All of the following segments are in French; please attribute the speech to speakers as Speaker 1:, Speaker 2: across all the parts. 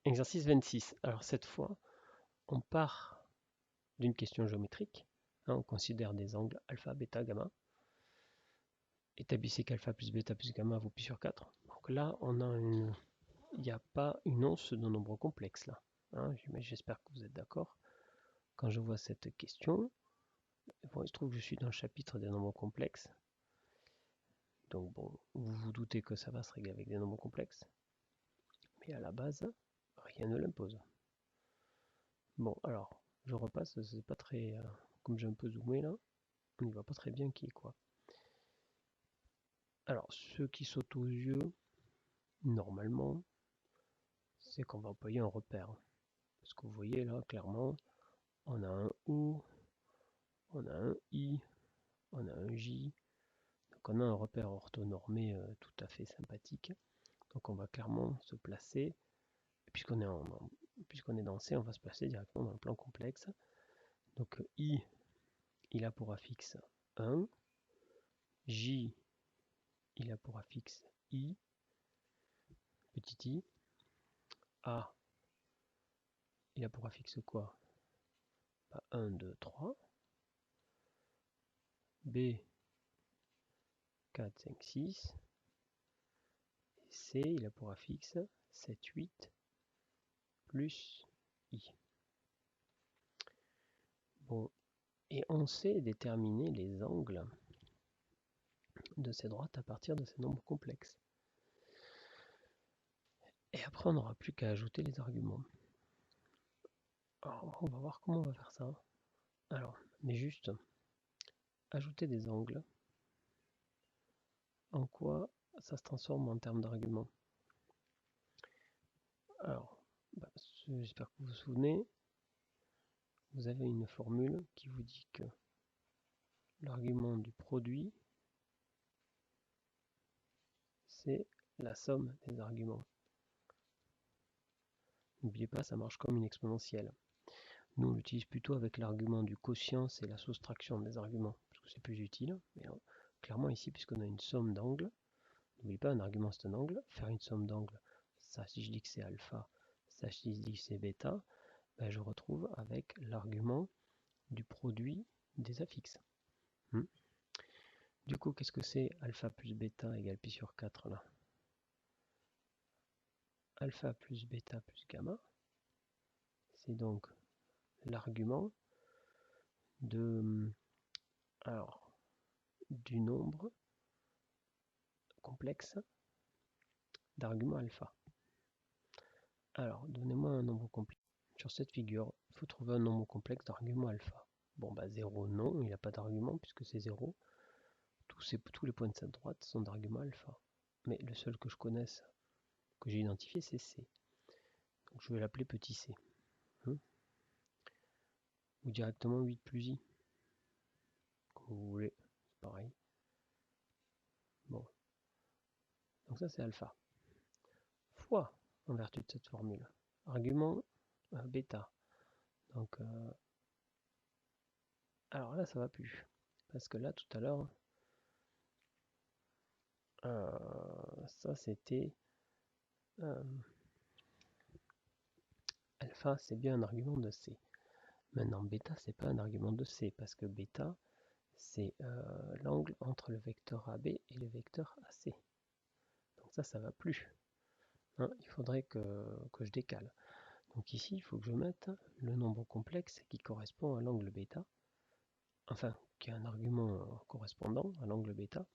Speaker 1: Exercice 26. Alors cette fois, on part d'une question géométrique. On considère des angles alpha, bêta, gamma. Établissez qu'alpha plus bêta plus gamma vaut pi sur 4. Donc là, il n'y a pas une once de nombre complexe là. J'espère que vous êtes d'accord. Quand je vois cette question, bon, il se trouve que je suis dans le chapitre des nombres complexes. Donc bon, vous vous doutez que ça va se régler avec des nombres complexes. Mais à la base, rien ne l'impose. Bon, alors, je repasse, c'est pas très... comme j'ai un peu zoomé là, on ne voit pas très bien qui est quoi. Alors, ce qui saute aux yeux, normalement, c'est qu'on va employer un repère. Parce que vous voyez là, clairement, on a un OU, on a un I, on a un J. Donc on a un repère orthonormé tout à fait sympathique. Donc on va clairement se placer, puisqu'on est dans C, on va se placer directement dans le plan complexe. Donc I, il a pour affixe 1, J, il a pour affixe I, petit I, A, il a pour affixe quoi? 1, 2, 3, B, 4, 5, 6, et C, il a pour affixe 7, 8, plus I. Bon, et on sait déterminer les angles de ces droites à partir de ces nombres complexes. Et après, on n'aura plus qu'à ajouter les arguments. Alors, on va voir comment on va faire ça. Alors, mais juste, ajouter des angles, en quoi ça se transforme en termes d'arguments? Alors, j'espère que vous vous souvenez, vous avez une formule qui vous dit que l'argument du produit, c'est la somme des arguments. N'oubliez pas, ça marche comme une exponentielle. Nous, on l'utilise plutôt avec l'argument du quotient, c'est la soustraction des arguments, parce que c'est plus utile. Mais clairement ici, puisqu'on a une somme d'angles, n'oubliez pas, un argument c'est un angle. Faire une somme d'angles, ça si je dis que c'est alpha, ça si je dis que c'est bêta, ben, je retrouve avec l'argument du produit des affixes. Du coup, qu'est-ce que c'est alpha plus bêta égale pi sur 4 là? Alpha plus bêta plus gamma, c'est donc l'argument de, alors, du nombre complexe d'arguments alpha. Alors, donnez-moi un nombre complexe. Sur cette figure, il faut trouver un nombre complexe d'arguments alpha. Bon, bah 0, non, il n'a pas d'argument puisque c'est 0. Tous les points de cette droite sont d'arguments alpha. Mais le seul que je connaisse, que j'ai identifié, c'est C. Donc je vais l'appeler petit c. Ou directement 8 plus i. Comme vous voulez, c'est pareil. Bon. Donc ça c'est alpha. Fois, en vertu de cette formule, argument bêta. Donc, alors là ça va plus. Parce que là tout à l'heure, ça c'était alpha, c'est bien un argument de C. Maintenant bêta c'est pas un argument de C parce que bêta c'est l'angle entre le vecteur AB et le vecteur AC. Donc ça va plus. Il faudrait que je décale. Donc ici il faut que je mette le nombre complexe qui correspond à l'angle bêta, enfin qui a un argument correspondant à l'angle bêta.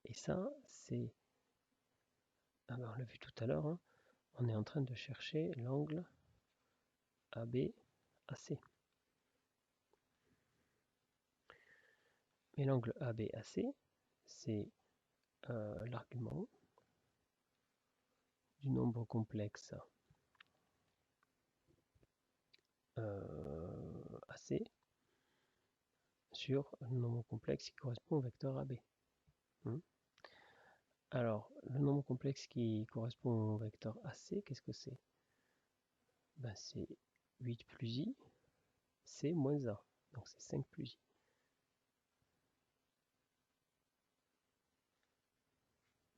Speaker 1: Et ça c'est, on l'a vu tout à l'heure, on est en train de chercher l'angle AB AC. Et l'angle ABAC, c'est l'argument du nombre complexe AC sur le nombre complexe qui correspond au vecteur AB. Alors, le nombre complexe qui correspond au vecteur AC, qu'est-ce que c'est? Ben, c'est 8 plus i, c moins a. Donc c'est 5 plus i.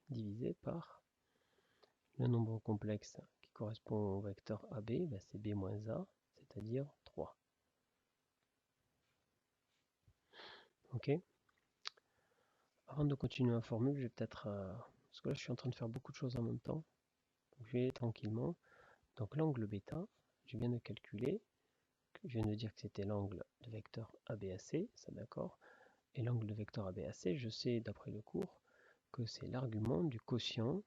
Speaker 1: Divisé par le nombre complexe qui correspond au vecteur AB, ben c'est B moins A, c'est-à-dire 3. Ok. Avant de continuer la formule, je vais peut-être... parce que là, je suis en train de faire beaucoup de choses en même temps. Donc, je vais aller tranquillement. Donc l'angle β, je viens de calculer. Je viens de dire que c'était l'angle de vecteur ABAC, ça d'accord. Et l'angle de vecteur ABAC, je sais d'après le cours que c'est l'argument du quotient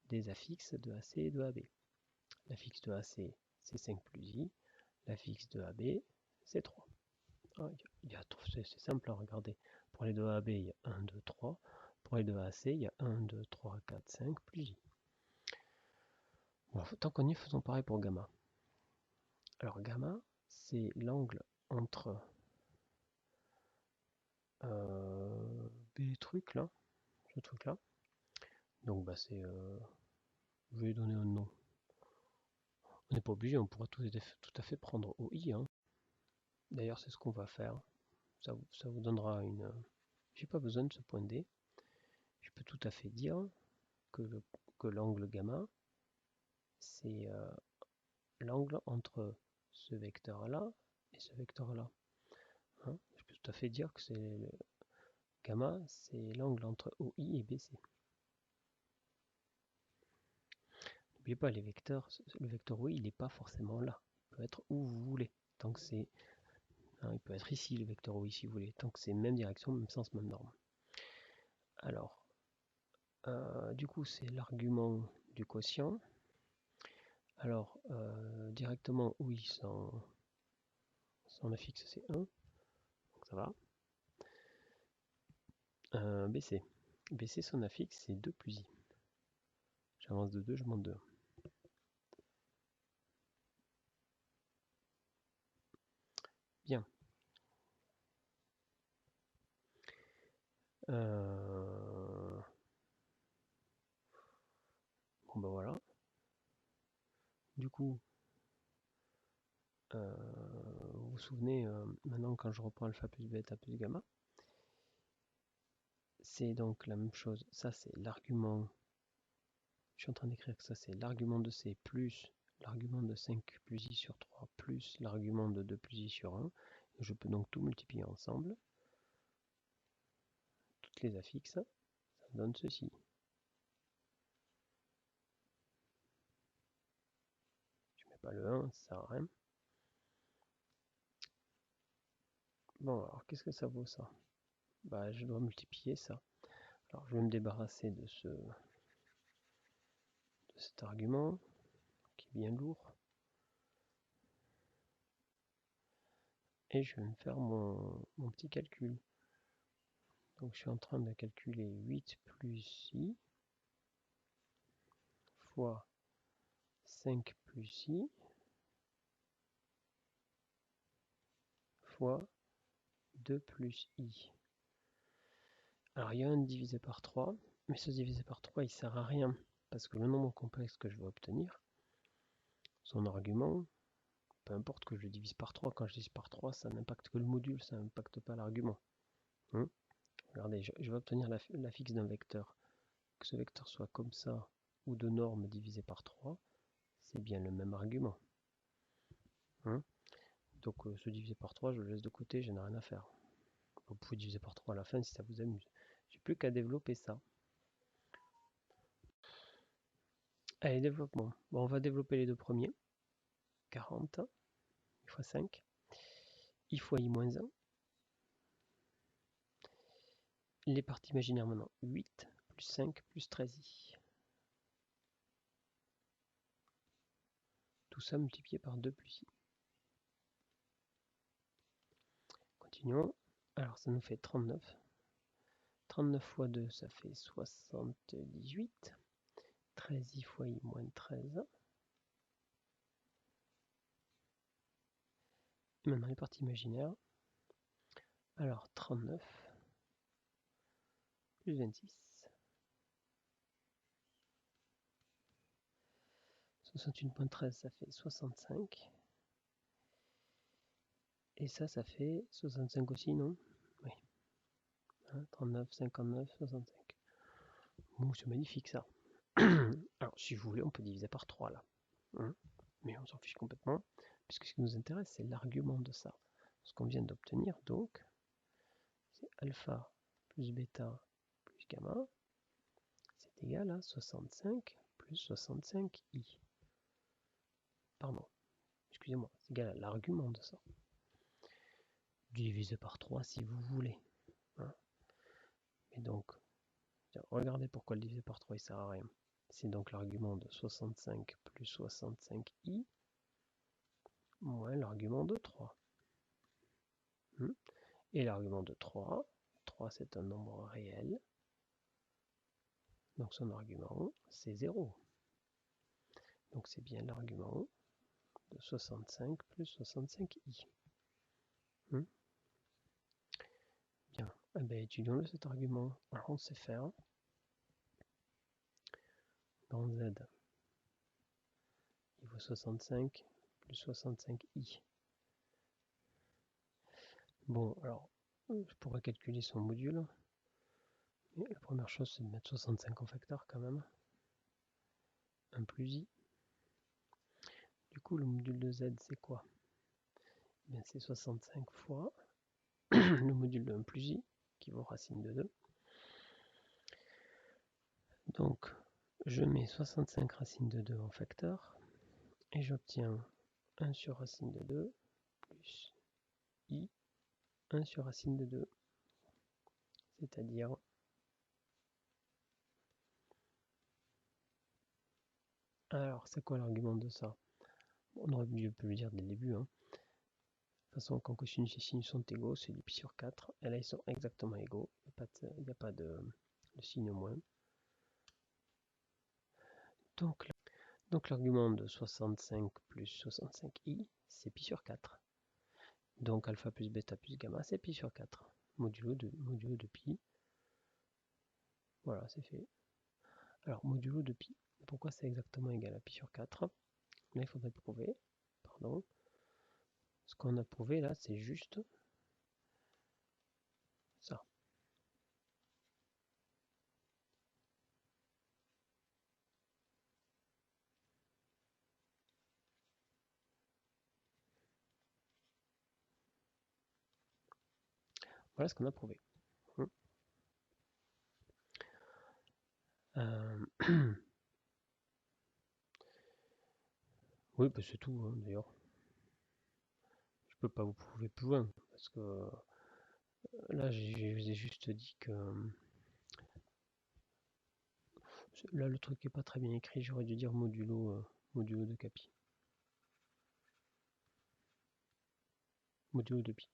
Speaker 1: des affixes de AC et de AB. L'affixe de AC, c'est 5 plus I. L'affixe de AB, c'est 3. C'est simple à regarder. Pour les deux AB, il y a 1, 2, 3. Pour les deux AC, il y a 1, 2, 3, 4, 5 plus I. Bon, tant qu'on y est, faisons pareil pour gamma. Alors gamma, c'est l'angle entre B truc là, ce truc là. Donc bah c'est, je vais lui donner un nom. On n'est pas obligé, on pourrait tout à fait prendre OI. Hein. D'ailleurs c'est ce qu'on va faire. Ça vous donnera une... J'ai pas besoin de ce point D. Je peux tout à fait dire que l'angle gamma, c'est l'angle entre ce vecteur-là et ce vecteur-là. Hein, je peux tout à fait dire que c'est gamma, c'est l'angle entre OI et BC. N'oubliez pas, les vecteurs, le vecteur OI, il n'est pas forcément là. Il peut être où vous voulez. Tant que c'est, hein, il peut être ici, le vecteur OI, si vous voulez. Tant que c'est même direction, même sens, même norme. Alors, du coup, c'est l'argument du quotient. Alors, directement, OI, son affixe, c'est 1. Donc ça va. BC. BC, son affixe, c'est 2 plus I. J'avance de 2, je monte 2. Bien. Bon ben voilà. Du coup, vous vous souvenez, maintenant quand je reprends alpha plus bêta plus gamma, c'est donc la même chose. Ça c'est l'argument, je suis en train d'écrire que ça c'est l'argument de C plus l'argument de 5 plus I sur 3 plus l'argument de 2 plus I sur 1. Et je peux donc tout multiplier ensemble. Toutes les affixes, ça donne ceci. Je mets pas le 1, ça sert à rien. Bon, alors qu'est-ce que ça vaut ça? Bah, je dois multiplier ça. Alors, je vais me débarrasser de cet argument qui est bien lourd. Et je vais me faire mon petit calcul. Donc, je suis en train de calculer 8 plus I fois 5 plus I fois 2 plus I. Alors, il y a un divisé par 3, mais ce divisé par 3, il ne sert à rien, parce que le nombre complexe que je vais obtenir, son argument, peu importe que je le divise par 3, quand je divise par 3, ça n'impacte que le module, ça n'impacte pas l'argument. Regardez, je vais obtenir l'affixe d'un vecteur. Que ce vecteur soit comme ça, ou de norme divisé par 3, c'est bien le même argument. Donc ce divisé par 3, je le laisse de côté, je n'ai rien à faire. Vous pouvez diviser par 3 à la fin si ça vous amuse. J'ai plus qu'à développer ça. Allez, développement. Bon, on va développer les deux premiers. 40, I fois 5, I fois I moins 1. Les parties imaginaires maintenant. 8 plus 5 plus 13i. Tout ça multiplié par 2 plus i. Continuons. Alors ça nous fait 39. 39 fois 2, ça fait 78. 13i fois i moins 13. Et maintenant les parties imaginaires. Alors 39 plus 26. 61.13, ça fait 65. Et ça fait 65 aussi, non? Oui. 39, 59, 65. Bon, c'est magnifique ça. Alors, si vous voulez, on peut diviser par 3 là. hein, mais on s'en fiche complètement, puisque ce qui nous intéresse, c'est l'argument de ça. Ce qu'on vient d'obtenir, donc, c'est alpha plus bêta plus gamma, c'est égal à 65 plus 65i. Pardon, excusez-moi, c'est égal à l'argument de ça. Divisé par 3 si vous voulez. Hein. Et donc, regardez pourquoi le diviser par 3 il sert à rien. C'est donc l'argument de 65 plus 65i moins l'argument de 3. Et l'argument de 3 c'est un nombre réel. Donc son argument c'est 0. Donc c'est bien l'argument de 65 plus 65i. Bien, eh bien étudions-le cet argument. Alors on sait faire. Dans Z, il vaut 65 plus 65i. Bon, alors, je pourrais calculer son module. Mais la première chose, c'est de mettre 65 en facteur quand même. 1 plus i. Du coup, le module de Z, c'est quoi? Eh bien, c'est 65 fois le module de 1 plus i, qui vaut racine de 2. Donc, je mets 65 racine de 2 en facteur, et j'obtiens 1 sur racine de 2 plus i, 1 sur racine de 2. C'est-à-dire alors, c'est quoi l'argument de ça? On aurait pu le dire dès le début. Hein. De toute façon, quand cosinus et sinus sont égaux, c'est du pi sur 4. Et là, ils sont exactement égaux. Il n'y a pas de signe moins. Donc l'argument de 65 plus 65i, c'est pi sur 4. Donc alpha plus bêta plus gamma, c'est pi sur 4. Modulo de pi. Voilà, c'est fait. Alors, modulo de pi. Pourquoi c'est exactement égal à pi sur 4? Là, il faudrait prouver. Pardon. Ce qu'on a prouvé là, c'est juste ça. Voilà ce qu'on a prouvé. Oui, bah c'est tout, hein, d'ailleurs. Je peux pas vous prouver plus loin, parce que là, je vous ai juste dit que... Là, le truc est pas très bien écrit, j'aurais dû dire modulo de capi. Modulo de pi.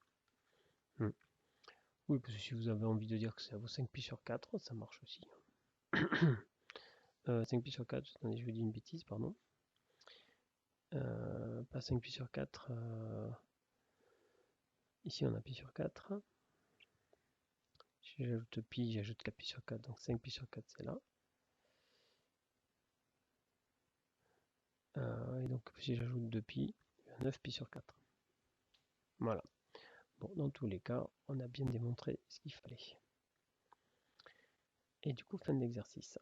Speaker 1: Oui, parce que si vous avez envie de dire que ça vaut 5 pi sur 4, ça marche aussi. 5 pi sur 4, attendez, je vous dis une bêtise, pardon. Pas 5 pi sur 4. Ici, on a pi sur 4. Si j'ajoute pi, j'ajoute 4 pi sur 4, donc 5 pi sur 4, c'est là. Et donc, si j'ajoute 2 pi, 9 pi sur 4. Voilà. Bon, dans tous les cas, on a bien démontré ce qu'il fallait. Et du coup, fin de l'exercice.